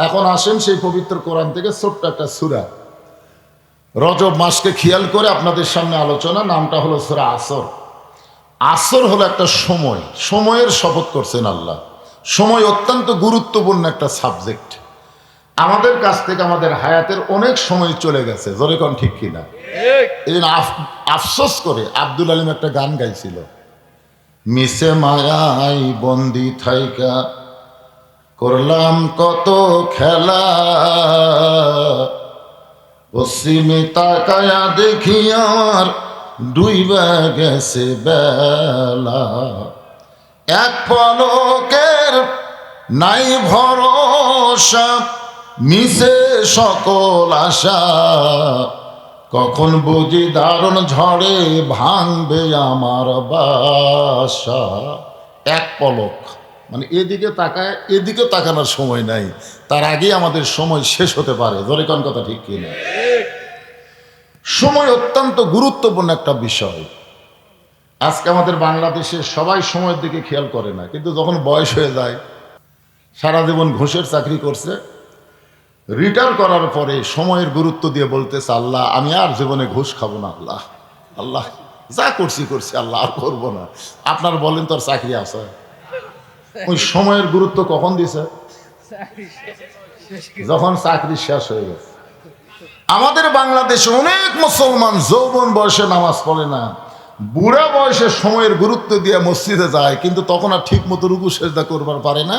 এখন আসেন সেই পবিত্র কোরআন থেকে ছোট্ট একটা সূরা, রজব মাসকে খেয়াল করে আপনাদের সামনে আলোচনা। নামটা হলো সূরা আসর। আসর হলো একটা সময়, সময়ের শপথ করছেন আল্লাহ। সময় অত্যন্ত গুরুত্বপূর্ণ একটা সাবজেক্ট। আমাদের কাছ থেকে আমাদের হায়াতের অনেক সময় চলে গেছে, জোরে কোন ঠিক কিনা? এই জন্য আফসোস করে আব্দুল আলিম একটা গান গাইছিল, মিশে মায়াই বন্দি থাইকা করলাম কত খেলা, পশ্চিমে তাকায়া দেখি আমার ডুইবা গেছে বেলা, এক পলকের নাই ভরসা, মিশে সকল আশা, কখন বুঝি দারুণ ঝড়ে ভাঙবে আমার বাসা। এক পলক মানে এদিকে তাকায়, এদিকে তাকানোর সময় নাই, তার আগেই আমাদের সময় শেষ হতে পারে। ধরে কোন কথা ঠিক কিনা? সময় অত্যন্ত গুরুত্বপূর্ণ একটা বিষয়। আজকে আমাদের বাংলাদেশে সবাই সময়ের দিকে খেয়াল করে না, কিন্তু যখন বয়স হয়ে যায়, সারা জীবন ঘুষের চাকরি করছে, রিটায়ার করার পরে সময়ের গুরুত্ব দিয়ে বলতেছে, আল্লাহ আমি আর জীবনে ঘুষ খাবো না, আল্লাহ আল্লাহ যা করছি আল্লাহ আর করবো না। আপনার বলেন তোর চাকরি আছে? ওই সময়ের গুরুত্ব কখন দিছে? যখন চাকরি শেষ হয়ে গেছে। আমাদের বাংলাদেশে অনেক মুসলমান যৌবন বয়সে নামাজ পড়ে না, বুড়া বয়সে সময়ের গুরুত্ব দিয়ে মসজিদে যায়, কিন্তু তখন আর ঠিক মতো রুকু সেজদা করবার পারে না।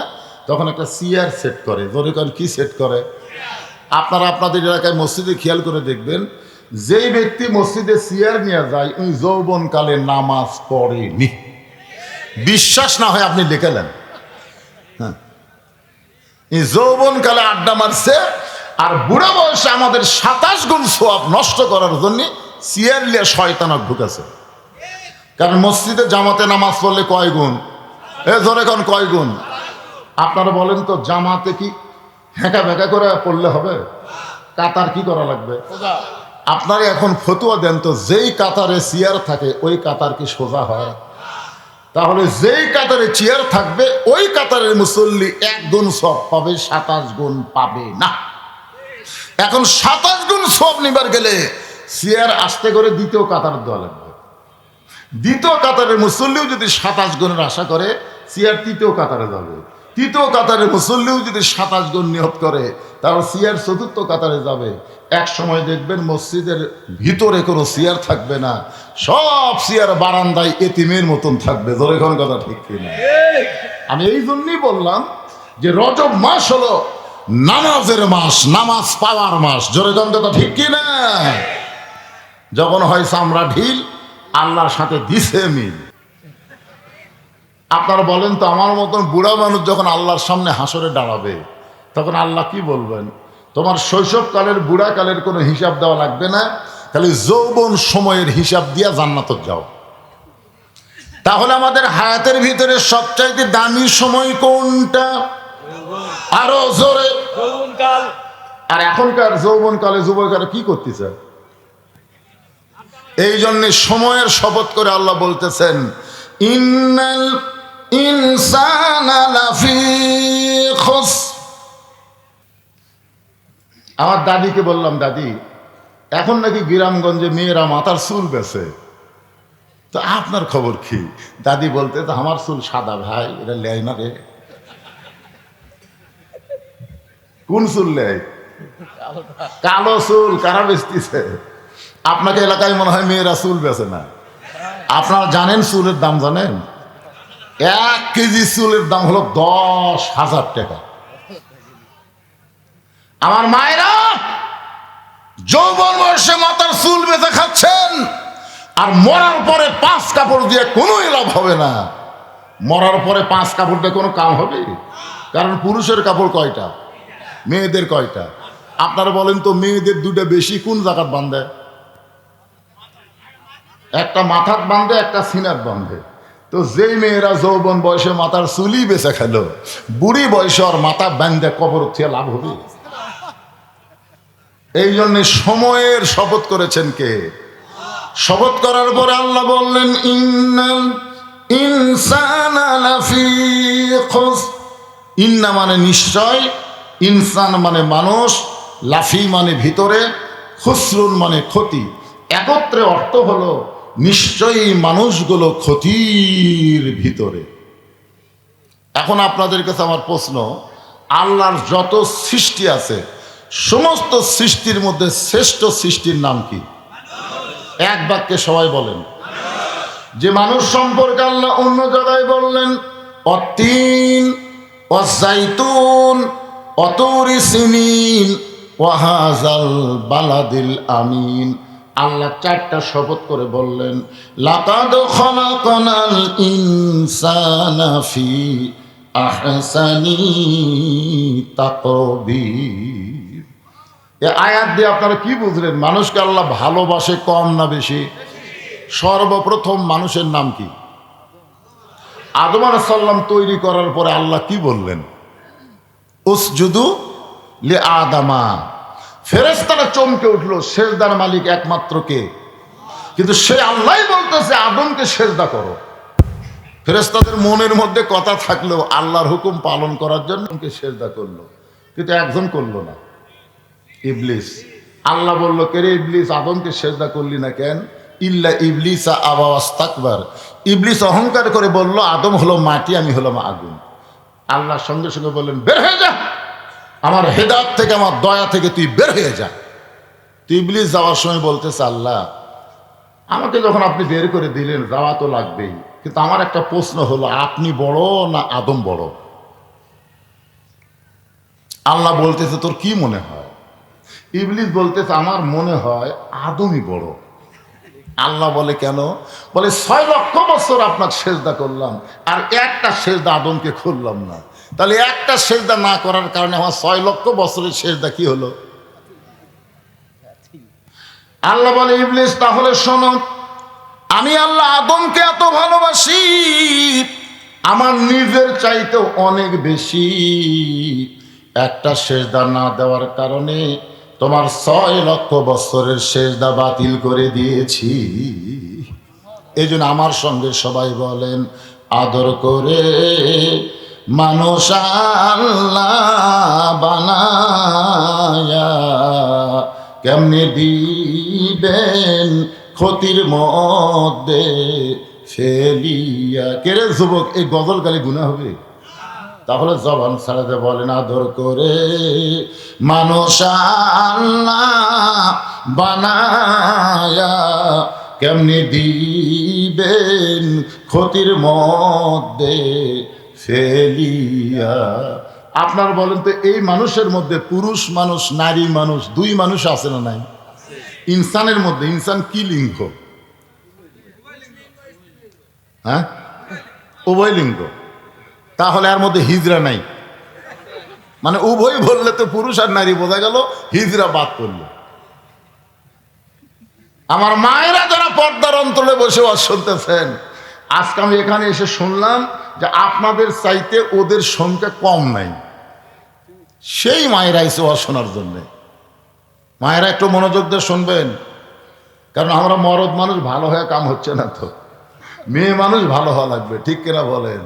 তখন একটা চেয়ার সেট করে। ধরে কারণ কি সেট করে? আপনারা আপনাদের এলাকায় মসজিদে খেয়াল করে দেখবেন, যেই ব্যক্তি মসজিদে চেয়ার নিয়ে যায় ওই যৌবনকালে নামাজ পড়েনি। বিশ্বাস না হয় আপনি লিখে নেন। হ্যাঁ, এই যৌবনকালে আড্ডা মারছে, আর বুড়া বয়সে আমাদের 27 গুণ সওয়াব নষ্ট করার জন্য চেয়ার নিয়ে শয়তানক ঢুকেছে। কারণ মসজিদে জামাতে নামাজ পড়লে কয় গুণ? ধরে কোন কয় গুণ? আপনারা বলেন তো, জামাতে কি হেঁকা ভেঁকা করে পড়লে হবে? কাতার কি করা লাগবে? আপনারা এখন ফতুয়া দেন তো, যেই কাতারে চেয়ার থাকে ওই কাতার কি সোজা হয়? তাহলে যেই কাতারে চেয়ার থাকবে ওই কাতারের মুসল্লি 1 গুণ সওয়াব পাবে, 27 গুণ পাবে না। এখন 27 গুণ সওয়াব নিবার গেলে চেয়ার আস্তে করে দ্বিতীয় কাতার দেওয়া লাগবে। দ্বিতীয় কাতারের মুসল্লিও যদি 27 গুণের আশা করে, চেয়ার তৃতীয় কাতারে যাবে। তৃতীয় কাতারের মুসল্লিও যদি 27 গুণ নিয়ত করে, তাহলে চেয়ার চতুর্থ কাতারে যাবে। এক সময় দেখবেন মসজিদের ভিতরে কোনো চেয়ার থাকবে না, সব চেয়ার বারান্দায় এতিমের মতন থাকবে। ধরে কোন কথা ঠিক কিনা? আমি এই জন্যই বললাম যে রজব মাস হলো নামাজের মাস, নামাজ পাওয়ার মাস। জোরে কোন কথা ঠিক কিনা? যখন হয় চামড়া ঢিল, আল্লাহর সাথে দিছে মিল। আপনারা বলেন তো, আমার মতন বুড়া মানুষ যখন আল্লাহর সামনে হাসরে দাঁড়াবে, তখন আল্লাহ কি বলবেন? তোমার শৈশবকালের বুড়াকালের কোনো হিসাব দেওয়া লাগবে না, খালি যৌবন সময়ের হিসাব দিয়া জান্নাতে যাও। তাহলে আমাদের হায়াতের ভিতরে সবচাইতে দামি সময় কোনটা? আরো জোরে। যৌবনকাল। আর এখনকার যৌবনকালে যুবকেরা কি করতেছে? এই জন্য সময়ের শপথ করে আল্লাহ বলতেছেন, ইন্নাল ইনসানা লাফি খুসর। আমার দাদিকে বললাম, দাদি এখন নাকি গ্রামগঞ্জে মেয়েরা মাথার চুল বেছে, তো আপনার খবর কি? দাদি বলতে, তো আমার চুল সাদা ভাই, এটা লেয় না রে। কোন চুল লেয়? কালো চুল। কারা বেচতেছে? আপনাকে এলাকায় মনে হয় মেয়েরা চুল বেছে না। আপনারা জানেন চুলের দাম জানেন? 1 কেজি চুলের দাম হলো 10,000 টাকা। আমার মায়েরা যৌবন বয়সে মাথার চুল বেঁচে খাচ্ছেন, আর মরার পরে 5 কাপড় দিয়ে কোনো লাভ হবে না। মরার পরে 5 কাপড় দিয়ে কোনো কাম হবে? কারণ পুরুষের কাপড় কয়টা, মেয়েদের কয়টা? আপনারা বলেন তো, মেয়েদের 2টা বেশি কোন জায়গায় বাঁধে? একটা মাথার বাঁধে, একটা সিনার বাঁধে। তো যেই মেয়েরা যৌবন বয়সে মাথার চুলি বেঁচে খেল, বুড়ি বয়সে আর মাথা বাঁধে কবর থেকে লাভ হবে? এই জন্য সময়ের শপথ করেছেন কে? শপথ করার পরে আল্লাহ বললেন, ইন্নাল ইনসানা লাফি খুসর। ইন্না মানে নিশ্চয়, ইনসান মানে মানুষ, লাফি মানে ভিতরে, খুসরুন মানে ক্ষতি। একত্রে অর্থ হলো নিশ্চয়ই মানুষগুলো ক্ষতির ভিতরে। এখন আপনাদের কাছে আমার প্রশ্ন, আল্লাহর যত সৃষ্টি আছে সমস্ত সৃষ্টির মধ্যে শ্রেষ্ঠ সৃষ্টির নাম কি? এক বাক্যে সবাই বলেন। যে মানুষ সম্পর্কে আল্লাহ অন্য জায়গায় বললেন অত্তিন ওয়াজাইতুন ওয়াতুরি সিনিন ওয়াহাজাল বালাদিল আমিন। আল্লাহ চারটা শপথ করে বললেন লাকাদ খালাকনাল ইনসানা ফি আহসানি তাকবীর। এই আয়াত দিয়ে আপনারা কি বুঝলেন? মানুষকে আল্লাহ ভালোবাসে কম না বেশি? সর্বপ্রথম মানুষের নাম কি? আদম আলাইহিস সালাম তৈরি করার পরে আল্লাহ কি বললেন? উসজুদু লি আদামা। ফেরেশতারা চমকে উঠলো, সেজদার মালিক একমাত্র কে? কিন্তু সে আল্লাহই বলতেছে আদমকে সেজদা করো। ফেরেশতাদের মনের মধ্যে কথা থাকলেও আল্লাহর হুকুম পালন করার জন্য সেজদা করলো, কিন্তু একজন করলো না, ইবলিস। আল্লাহ বলল, কে রে ইবলিস, আদমকে সেজদা করলি না কেন? ইল্লা ইবলিসা আবা ওয়াস্তাকবার। ইবলিস অহংকার করে বলল আদম হলো মাটি, আমি হলাম আগুন। আল্লাহ সঙ্গে সঙ্গে বললেন বের হয়ে যা, আমার হেদায়েত থেকে, আমার দয়া থেকে তুই বের হয়ে যা। তুই ইবলিস যাওয়ার সময় বলতেছে আল্লাহ আমাকে যখন আপনি বের করে দিলেন যাওয়া তো লাগবেই, কিন্তু আমার একটা প্রশ্ন হলো আপনি বড় না আদম বড়? আল্লাহ বলতেছে তোর কি মনে হয়? ইবলিস বলতেছে আমার মনে হয় আদমই বড়। আল্লাহ বলে কেন? বলে 6 লক্ষ বছর আপনার সেজদা করলাম আর একটা সেজদা আদমকে করলাম না, তাহলে একটা সেজদা না করার কারণে আমার 6 লক্ষ বছরের সেজদা কি হলো? আল্লাহ বলে ইবলিস তাহলে শোনো, আমি আল্লাহ আদমকে এত ভালোবাসি আমার নিজের চাইতেও অনেক বেশি। একটা সেজদা না দেওয়ার কারণে তোমার 6 লক্ষ বছরের সেজদা বাতিল করে দিয়েছি। এই জন্য আমার সঙ্গে সবাই বলেন আদর করে মানুষ আল্লাহ বানায়া কেমনে দিবেন ক্ষতির মধ্যে ফেলিয়া। কেরে যুবক, এই গজল গালি গুনাহ হবে? তাহলে জবান ছাড়াতে বলেন আদর করে মানুষ আল্লাহ বানায়া কেমনি দিবেন ক্ষতির মধ্যে ফেলিয়া। আপনার বলেন তো এই মানুষের মধ্যে পুরুষ মানুষ নারী মানুষ দুই মানুষ আছে না নাই? ইনসানের মধ্যে ইনসান কি লিঙ্গ? হ্যাঁ, উভয় লিঙ্গ। তাহলে এর মধ্যে হিজরা নাই, মানে উভয় বললে তো পুরুষ আর নারী বোঝা গেল, হিজরা বাদ করলো। আমার মায়েরা যারা পর্দার অন্তরে বসে ওয়াজ শুনতেছেন, আজকে আমি এখানে এসে শুনলাম যে আপনাদের চাইতে ওদের সংখ্যা কম নাই। সেই মায়েরা এসে ওয়াজ শোনার জন্যে। মায়েরা একটু মনোযোগ দিয়ে শুনবেন, কারণ আমরা মরদ মানুষ ভালো হয়ে কাম হচ্ছে না, তো মেয়ে মানুষ ভালো হওয়া লাগবে, ঠিক কিনা বলেন?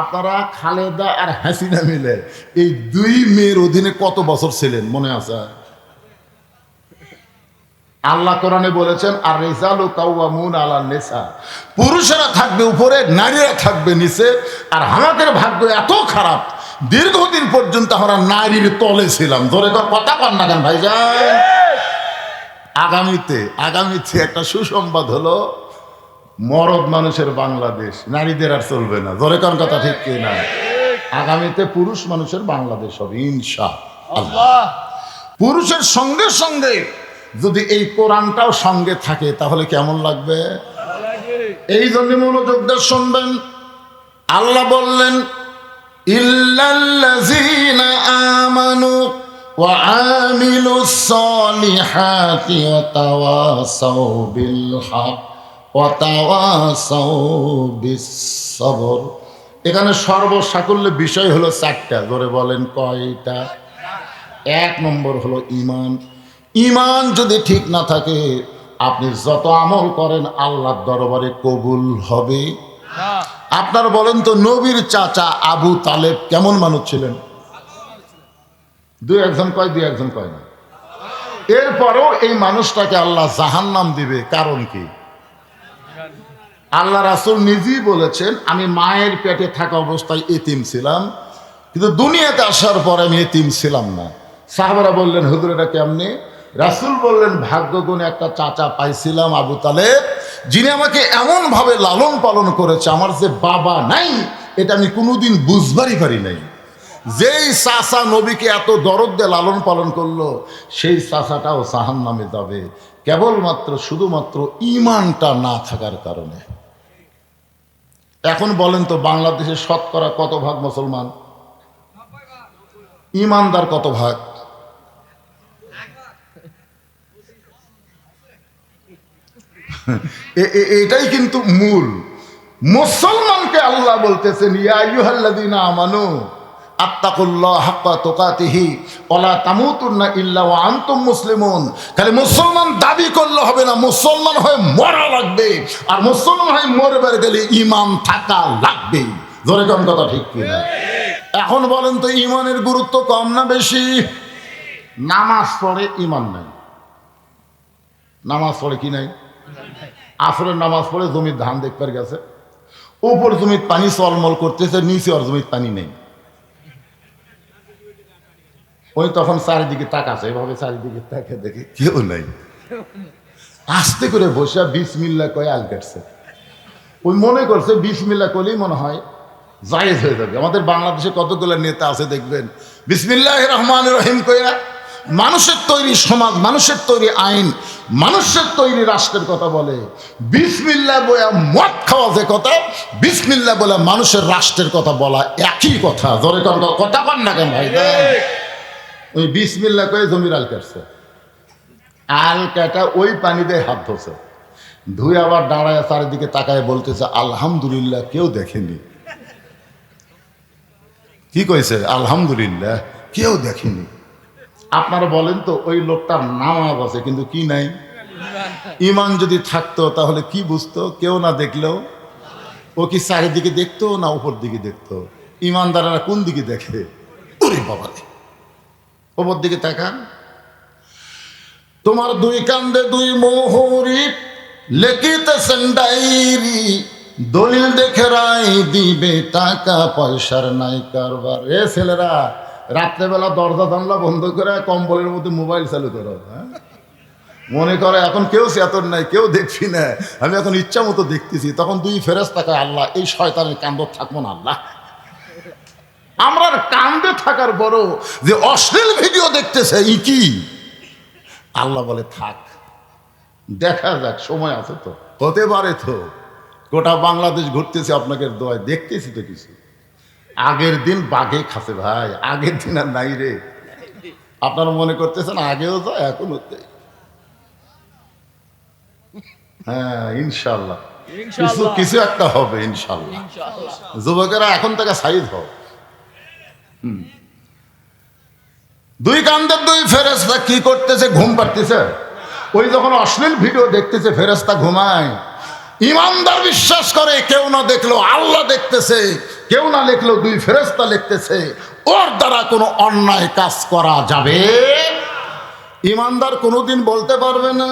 আপনারা খালেদা আর হাসিনা মিলে এই দুই মেয়ের অধীনে কত বছর ছিলেন মনে আছে? আল্লাহ কোরআনে বলেছেন আর রিজালু কাওয়ামুন আলা নিসা, পুরুষেরা থাকবে উপরে নারীরা থাকবে নিচে। আর আমাদের ভাগ্য এত খারাপ দীর্ঘদিন পর্যন্ত আমরা নারীর তলে ছিলাম। ধরে কথা কন না কেন ভাইজান? আগামীতে একটা সুসংবাদ হলো, মরদ মানুষের বাংলাদেশ, নারীদের আর চলবে না। ধরে কোন কথা ঠিক কি না? আগামীতে পুরুষ মানুষের বাংলাদেশ হবে ইনশাআল্লাহ। পুরুষের সঙ্গে সঙ্গে যদি এই কোরআনটাও সঙ্গে থাকে তাহলে কেমন লাগবে? এই জন্য মনোযোগ দিয়ে শুনবেন। আল্লাহ বললেন ইল্লাল্লাযীনা আমানু ওয়া আমিলুস সলিহাতি ওয়া তাওয়াসাউ বিল হক ওয়া তাওয়াসাউ বিস সবর। এখানে সর্বসাকুল্যে বিষয় হলো 4টা। ধরে বলেন কয়টা? 1 নম্বর হলো ঈমান। ঈমান যদি ঠিক না থাকে আপনি যত আমল করেন আল্লাহর দরবারে কবুল হবে না। আপনার বলেন তো নবীর চাচা আবু তালেব কেমন মানুষ ছিলেন? দুই একজন কয়, দুই একজন কয় না। এরপরও এই মানুষটাকে আল্লাহ জাহান্নাম দিবে, কারণ কি? আল্লাহ রাসূল নিজেই বলেছেন, আমি মায়ের পেটে থাকা অবস্থায় এতিম ছিলাম, কিন্তু দুনিয়াতে আসার পর আমি এতিম ছিলাম না। সাহাবারা বললেন, হুজুর এটা কেমনে? রাসূল বললেন, ভাগ্যগুণে একটা চাচা পাইছিলাম আবু তালেব, যিনি আমাকে এমন ভাবে লালন পালন করেছে, আমার যে বাবা নাই এটা আমি কোনোদিন বুঝবারই পারি নাই। যেই চাচা নবীকে এত দরদ দিয়ে লালন পালন করলো, সেই চাচাটাও জাহান্নামে যাবে, কেবলমাত্র শুধুমাত্র ঈমানটা না থাকার কারণে। এখন বলেন তো, বাংলাদেশের শতকরা কত ভাগ মুসলমান? ঈমানদার কত ভাগ? এটাই কিন্তু মূল। মুসলমানকে আল্লাহ বলতেছেন, ইয়া আইয়ুহাল্লাযীনা আমানু আত্তাকুল্লাহ হাক্কা তুকাতিহি ওয়ালা তামুতুন্না ইল্লা ওয়া আনতুম মুসলিমুন। খালি মুসলমান দাবি করলে হবে না, মুসলমান হয়ে মরা লাগবে, আর মুসলমান হয়ে মরবার গেলে ঈমান থাকা লাগবে। জোরে কোন কথা ঠিক কিনা? এখন বলেন তো, ঈমানের গুরুত্ব কম না বেশি? নামাজ পড়ে ঈমান নাই। নামাজ পড়ে কি নাই? আসরের নামাজ পড়ে জমির ধান দেখবার গেছে, উপর জমির পানি চলমল করতেছে, নিচে আর জমির পানি নেই। ওই তখন চারিদিকে তাকাছে, এভাবে চারিদিকে তাকে দেখে কেউ নাই, আস্তে করে বসে বিসমিল্লাহ কয়ে আল কাটছে। ওই মনে করছে বিসমিল্লাহ করলেই মনে হয় জায়েজ হয়ে যাবে। আমাদের বাংলাদেশে কতগুলো নেতা আছে দেখবেন, বিসমিল্লাহির রহমানির রহিম কইরা মানুষের তৈরি সমাজ, মানুষের তৈরি আইন, মানুষের তৈরি রাষ্ট্রের কথা বলে। বিসমিল্লাহ বলে মদ খাওয়া যে কথা, বিসমিল্লাহ বলে মানুষের রাষ্ট্রের কথা বলা একই কথা। জোরে কথা কন না কেন ভাই? ওই বিসমিল্লাহ কয়ে জমির আল কাটছে, আল কাটা ওই পানি দিয়ে হাত ধোছে, ধুয়ে আবার দাঁড়ায় চারিদিকে তাকায় বলতেছে আলহামদুলিল্লাহ কেউ দেখেনি। কি কইছে? আলহামদুলিল্লাহ কেউ দেখেনি। আপনারা বলেন তো, ওই লোকটার নামাজ আছে কিন্তু কি নাই? ঈমান যদি থাকতো তাহলে কি বুঝতো? কেউ না দেখলেও ও কি চারিদিকে দেখতো না উপর দিকে দেখতো? ঈমানদারেরা কোন দিকে দেখে? ওরে বাবা, ওপর দিকে তাকান। তোমার দুই কান্দে দুই মোহরি, লেখিতেছেন ডায়েরি, দলিল দেখে রায় দিবে, টাকা পয়সার নাই কারবার। এ ছেলেরা, রাত্রেবেলা দরজা জানলা বন্ধ করে কম্বলের মধ্যে মোবাইল চালু করো, হ্যাঁ? মনে করে এখন কেউ চেতন নাই, কেউ দেখছি না, আমি এখন ইচ্ছা মতো দেখতেছি। তখন দুই ফেরেশতা কয়, আল্লাহ এই শয়তানের কান্দ থাকবো না আল্লাহ। আমরা কান্দে থাকার বড় যে অশ্লীল ভিডিও দেখতেছে ই কি? আল্লাহ বলে থাক, দেখা যাক, সময় আছে তো, হতে পারে তো। গোটা বাংলাদেশ ঘুরতেছি আপনাকে দোয়ায়, দেখতেছি তো কিছু। আগের দিন বাঘে খাসে ভাই, আগের দিন আর নাই রে। আপনারা মনে করতেছেন আগেও যায়, এখন হতে। হ্যাঁ ইনশাল্লাহ কিছু কিছু একটা হবে ইনশাল্লাহ। যুবকেরা এখন থেকে সাইজ হোক। দুই কান্দের দুই ফেরেশতা কি করতেছে? ঘুম পাড়তেছে। ওই যখন অশ্লীল ভিডিও দেখতেছে ফেরেশতা ঘুমায়। ইমানদার বিশ্বাস করে কেউ না দেখলো আল্লাহ দেখতেছে, কেউ না দেখলো দুই ফেরেশতা দেখতেছে, ওর দ্বারা কোনো অন্যায় কাজ করা যাবে। ইমানদার কোনোদিন বলতে পারবে না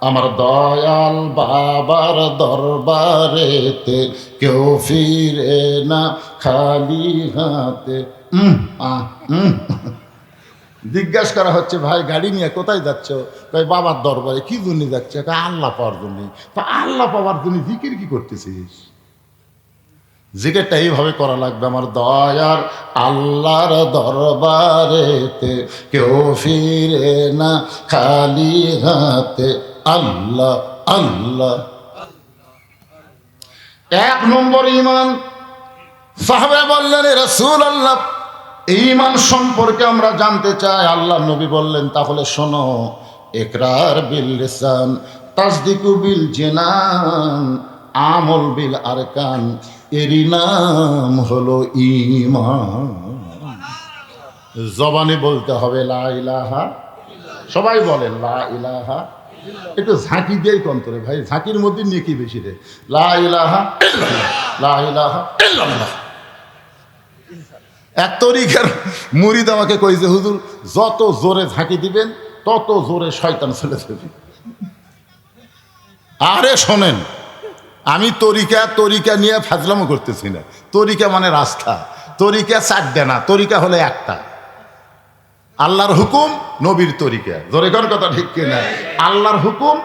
আমার দয়াল বাবার দরবারেতে কেউ ফিরে না খালি হাতে। জিজ্ঞাসা করা হচ্ছে, ভাই গাড়ি নিয়ে কোথায় যাচ্ছ? ভাই বাবার দরবারে। কি জন্য যাচ্ছে? আল্লাহ পাওয়ার জন্য। তা আল্লাহ পাওয়ার জন্য জিকির কি করতেছিস? জিকিরটা এইভাবে করা লাগবে, আমার দয়ার আল্লাহর দরবারেতে কেউ ফিরে না খালি হাতে। আল্লাহ আল্লাহ এক নম্বর ঈমান। সাহাবা বললেন, রাসূলুল্লাহ ঈমান সম্পর্কে আমরা জানতে চাই। আল্লাহ নবী বললেন, তাহলে শোনো, ইকরার বিল লিসান, তাসদিকু বিল জিনান, আমল বিল আরকান, এরই নাম হলো ঈমান। জবানে বলতে হবে লা ইলাহা, সবাই বলেন লা ইলাহা। একটু ঝাঁকি দিয়েই কন্তরে ভাই, ঝাঁকির মধ্যে নেকি বেশি রে। লা ইলাহা ইল্লাল্লাহ, লা ইলাহা ইল্লাল্লাহ। এক তরিকার মুরিদ আমাকে কইছে, হুজুর যত জোরে ঝাঁকি দিবেন তত জোরে শয়তান চলে যাবে। আরে শোনেন, আমি তরিকা নিয়ে ফাজলামো করতেছি না। তরিকা মানে রাস্তা, তরিকা চারটে না, তরিকা হলে একটা। আল্লাহর হুকুম, নবীর তরিকা। জোরে কোন কথা ঠিক কিনা? আল্লাহর হুকুম,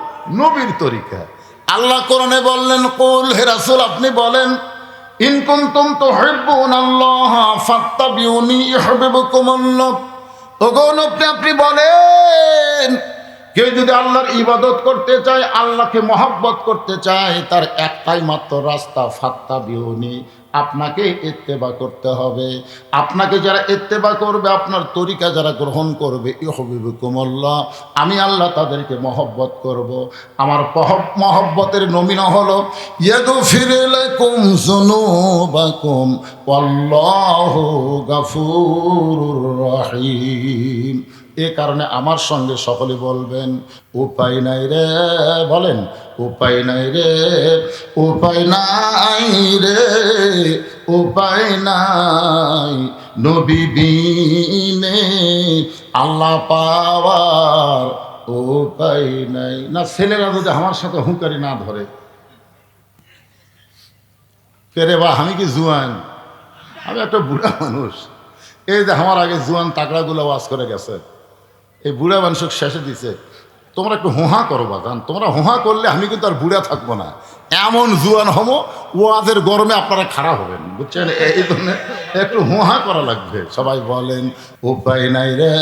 নবীর তরিকা। আল্লাহ কোরআনে বললেন, কুল, হে রাসূল আপনি বলেন, ইন কুনতুম তুহিব্বুনাল্লাহ ফাত্তাবিউনি ইউহিব্বুকুমুল্লাহ। ওগো নবী আপনি বলেন, কেউ যদি আল্লাহর ইবাদত করতে চায়, আল্লাহকে মহব্বত করতে চায়, তার একটাই মাত্র রাস্তা, ফাত্তাবিউনি, আপনাকে ইত্তেবা করতে হবে। আপনাকে যারা ইত্তেবা করবে, আপনার তরিকা যারা গ্রহণ করবে, ইউহিব্বুকুমুল্লাহ, আমি আল্লাহ তাদেরকে মহব্বত করব। আমার মহব্বতের নমুনা হলো ইয়াগফির লাকুম যুনুবাকুম ওয়াল্লাহু গফুরুর রহিম। এ কারণে আমার সঙ্গে সকলে বলবেন, উপায় নাই রে, বলেন উপায় নাই রে, উপায় নাই রে, উপায় নাই নবী বিনে আল্লাহ পাওয়ার উপায় নাই। না ছেলেরা যদি আমার সাথে হুঁকারি না ধরে, কেরে বা আমি কি জুয়ান? আমি একটা বুড়া মানুষ। এই যে আমার আগে জুয়ান তাকড়াগুলো ওয়াজ করে গেছে, এই বুড়া মানুষক শেষে দিছে, তোমরা একটু হোহা করো বাজান, তোমরা হোহা করলে আমি কিন্তু আর বুড়া থাকবো না, এমন জুয়ান হবো, ওয়াজের গরমে আপনারা খারাপ হবেন, বুঝছেন? এই জন্য একটু হোহা করা লাগবে। সবাই বলেন, উপায় নাই রে,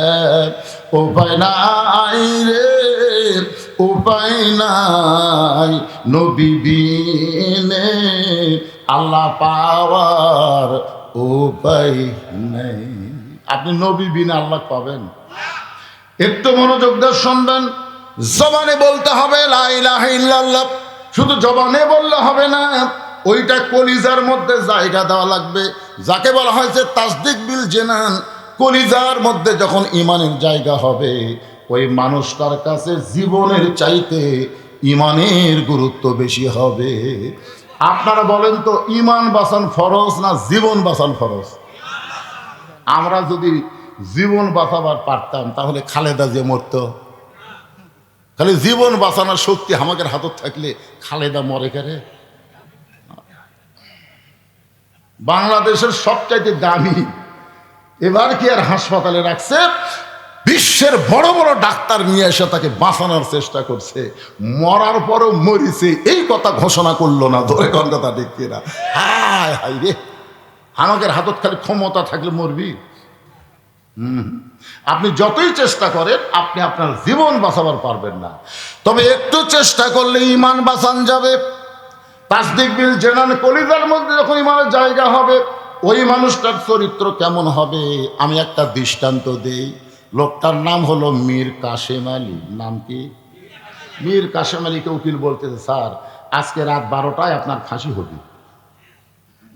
উপায় নাই রে, উপায় নাই নবী বিনে আল্লাহ পাওয়ার উপায় নাই। আপনি নবী বিনে আল্লাহ পাবেন? একটু মনোযোগ দিয়ে শুনবেন। জবানে বলতে হবে লা ইলাহা ইল্লাল্লাহ, শুধু জবানে বললে হবে না, ওইটা কলিজার মধ্যে জায়গা দেওয়া লাগবে। যাকে বলা হয়েছে তাসদিক বিল জানান, কলিজার মধ্যে যখন ইমানের জায়গা হবে, ওই মানুষটার কাছে জীবনের চাইতে ইমানের গুরুত্ব বেশি হবে। আপনারা বলেন তো, ইমান বাঁচান ফরজ না জীবন বাঁচান ফরজ? আমরা যদি জীবন বাঁচাবার পারতাম তাহলে খালেদা যে মরতো। খালি জীবন বাঁচানোর শক্তি আমাদের হাতত থাকলে খালেদা মরে কেরে? বাংলাদেশের সবচাইতে দামি, এবার কি আর হাসপাতালে রাখছে, বিশ্বের বড় বড় ডাক্তার নিয়ে এসে তাকে বাঁচানোর চেষ্টা করছে, মরার পরও মরিছে এই কথা ঘোষণা করলো না। ধরে কোন কথা ঠিক কিনা? হায় হায় রে, আমাদের হাতত খালি ক্ষমতা থাকলে মরবি। আপনি যতই চেষ্টা করেন, আপনি আপনার জীবন বাঁচাবার পারবেন না। তবে একটু চেষ্টা করলে ইমান বাঁচান যাবে। তাসদিক বিল জানান, কলিজার মধ্যে যখন ইমানের জায়গা হবে, ওই মানুষটার চরিত্র কেমন হবে? আমি একটা দৃষ্টান্ত দেই। লোকটার নাম হলো মীর কাশেম আলী। নাম কি? মীর কাশেম আলীকে উকিল বলতেছে, স্যার আজকে রাত 12টায় আপনার ফাঁসি হবে।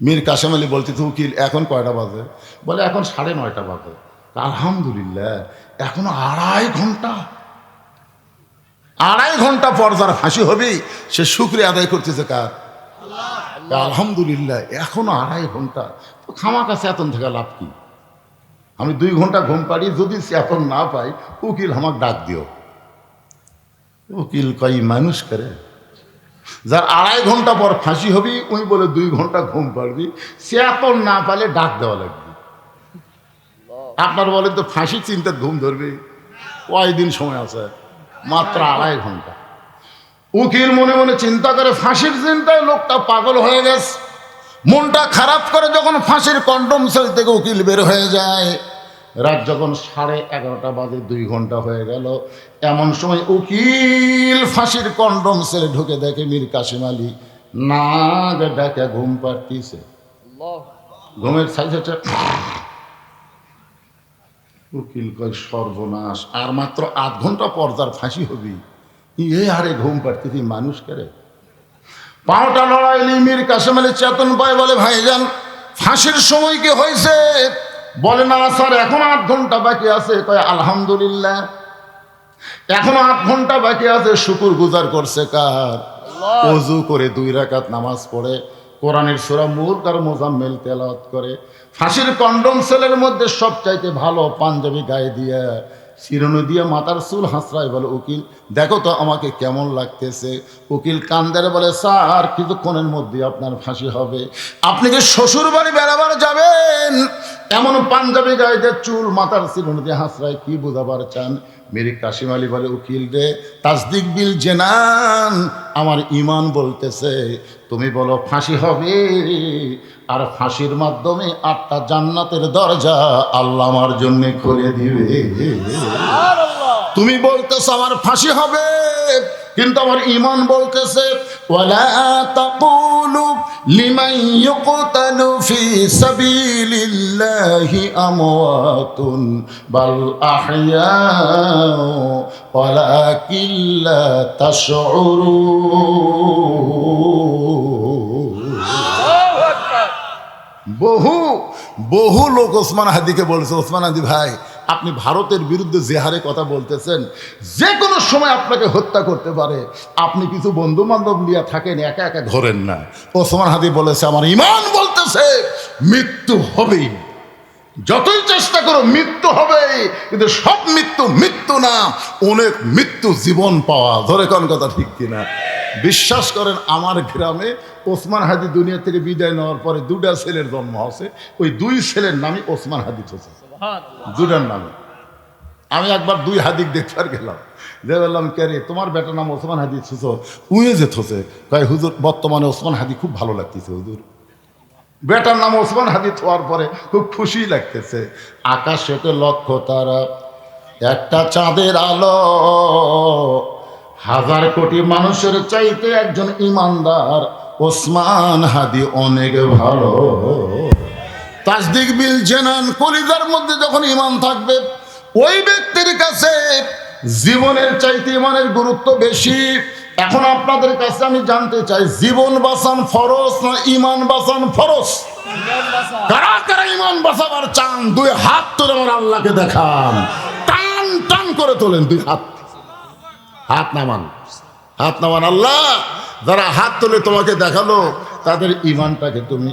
মীর কাশেম আলী বলতেছে, উকিল এখন কয়টা বাজে? বলে এখন 9:30 বাজে। আলহামদুলিল্লাহ, এখনো 2.5 ঘন্টা, 2.5 ঘন্টা পর যার ফাঁসি হবে সে শুকরিয়া আদায় করতেছে কার? আলহামদুলিল্লাহ, এখনো 2.5 ঘন্টা। তো খামাকা চেতন থেকে লাভ কি? আমি 2 ঘন্টা ঘুম পাড়ি, যদি চেতন না পাই উকিল আমাকে ডাক দিও। উকিল কই মানুষ করে, যার 2.5 ঘন্টা পর ফাঁসি হবি ওই বলে 2 ঘন্টা ঘুম পাড়বি, চেতন না পালে ডাক দেওয়া লাগবে। আপনার বলেন তো, ফাঁসি চিন্তা ঘুম ধরবে কয়দিন সময় আছে? মাত্র 2.5 ঘন্টা। উকিল মনে মনে চিন্তা করে, ফাঁসির চিন্তায় লোকটা পাগল হয়ে গেছে। মনটা খারাপ করে যখন ফাঁসির কন্ডম সেল থেকে উকিল বের হয়ে যায়, রাত যখন 11:30 বাজে, 2 ঘন্টা হয়ে গেল, এমন সময় উকিল ফাঁসির কন্ডম সেলে ঢুকে দেখে মীর কাশেম আলী না ডাকে ঘুম পাড়তিছে। ঘুমের সাইজ। উকিল কয় সর্বনাশ, আর মাত্র 8 ঘন্টা পর যার ফাঁসি হবি, এ আরে ঘুম পাড়তেছি মানুষ করে। পাওটা লড়াইলি মীর কাশেম আলী চেতন পায়, বলে ভাইজান ফাঁসির সময় কি হয়েছে? বলে না স্যার, এখন 8 ঘন্টা বাকি আছে। কয় আলহামদুলিল্লাহ, এখনো 8 ঘন্টা বাকি আছে। শুকুর গুজার করছে কার? ওযু করে 2 রাকাত নামাজ পড়ে কোরআনের সূরা মুলক আর মুজাম্মিল তেলাওয়াত করে, ফাঁসির কন্ডম সেলের মধ্যে সবচাইতে ভালো পাঞ্জাবি গায়ে দিয়ে শিরোনো দিয়ে মাথার চুল হাসরায় বলে, উকিল দেখো তো আমাকে কেমন লাগতেছে। উকিল কান্দারে বলে, স্যার কিছুক্ষণের মধ্যে আপনার ফাঁসি হবে। আপনি কি শ্বশুর বাড়ি বেড়াবার যাবেন? এমন পাঞ্জাবি গায়ে দিয়ে চুল মাথার শিরোনো দিয়ে হাসরায় কি বোঝাবার চান? মেরি কাশিম আলী বলে, উকিল রে তাসদিক বিল জেনান, আমার ইমান বলতেছে তুমি বলো ফাঁসি হবে, আর ফাঁসির মাধ্যমে 8টা জান্নাতের দরজা আল্লাহ আমার জন্য খুলে দিবে। তুমি বলতেছ আমার ফাঁসি হবে, কিন্তু আমার ঈমান বলতেছে ওয়ালা তাকুলু লিমান ইউকতালু ফি সাবিলিল্লাহি আমওয়াতুন বাল আহইয়াউ ওয়ালাকিন লা তাশউরুন। বহু লোক ওসমান হাদিকে বলছে, ওসমান হাদি ভাই আপনি ভারতের বিরুদ্ধে যে হারে কথা বলতেছেন, যে কোনো সময় আপনাকে হত্যা করতে পারে, আপনি কিছু বন্ধু বান্ধব নিয়ে থাকেন, একা একা ধরেন না। ওসমান হাদি বলেছে আমার ঈমান বলতেছে মৃত্যু হবেই, যতই চেষ্টা করো মৃত্যু হবে, কিন্তু সব মৃত্যু মৃত্যু না, অনেক মৃত্যু জীবন পাওয়া। ধরে কোন কথা ঠিক কিনা? বিশ্বাস করেন আমার গ্রামে ওসমান হাদি দুনিয়া থেকে বিদায় নেওয়ার পরে 2টা ছেলের জন্ম হয়েছে, ওই 2 ছেলের নামই ওসমান হাদি হচ্ছে, 2টার নামে। আমি একবার 2 হাদিক দেখবার গেলাম, যে বললাম কে রে তোমার বেটার নাম ওসমান হাদি ছুছো, উয়ে যে থোছে কয় হুজুর বর্তমানে ওসমান হাদি খুব ভালো লাগতেছে হুজুর। বেটার নাম ওসমান হাদি হওয়ার পরে খুব খুশি লাগতেছে। আকাশেতে লক্ষ তারা, একটা চাঁদের আলো, 1000 কোটি মানুষের চাইতে একজন ইমানদার ওসমান হাদি অনেক ভালো। তাসদিক বিল জেনান, কলিজার মধ্যে যখন ঈমান থাকবে ওই ব্যক্তির কাছে জীবনের চাইতে ঈমানের গুরুত্ব বেশি। এখন আপনাদের কাছে আমি জানতে চাই, জীবন বাঁচান ফরজ না ঈমান বাঁচান ফরজ? কারা কারা ঈমান বাঁচাবার চান 2 হাত তুলে আমার আল্লাহকে দেখান, টান টান করে তোলেন 2 হাত, হাত নামান, হাত নামান। আল্লাহ যারা হাত তুলে তোমাকে দেখালো তাদের ঈমানটাকে তুমি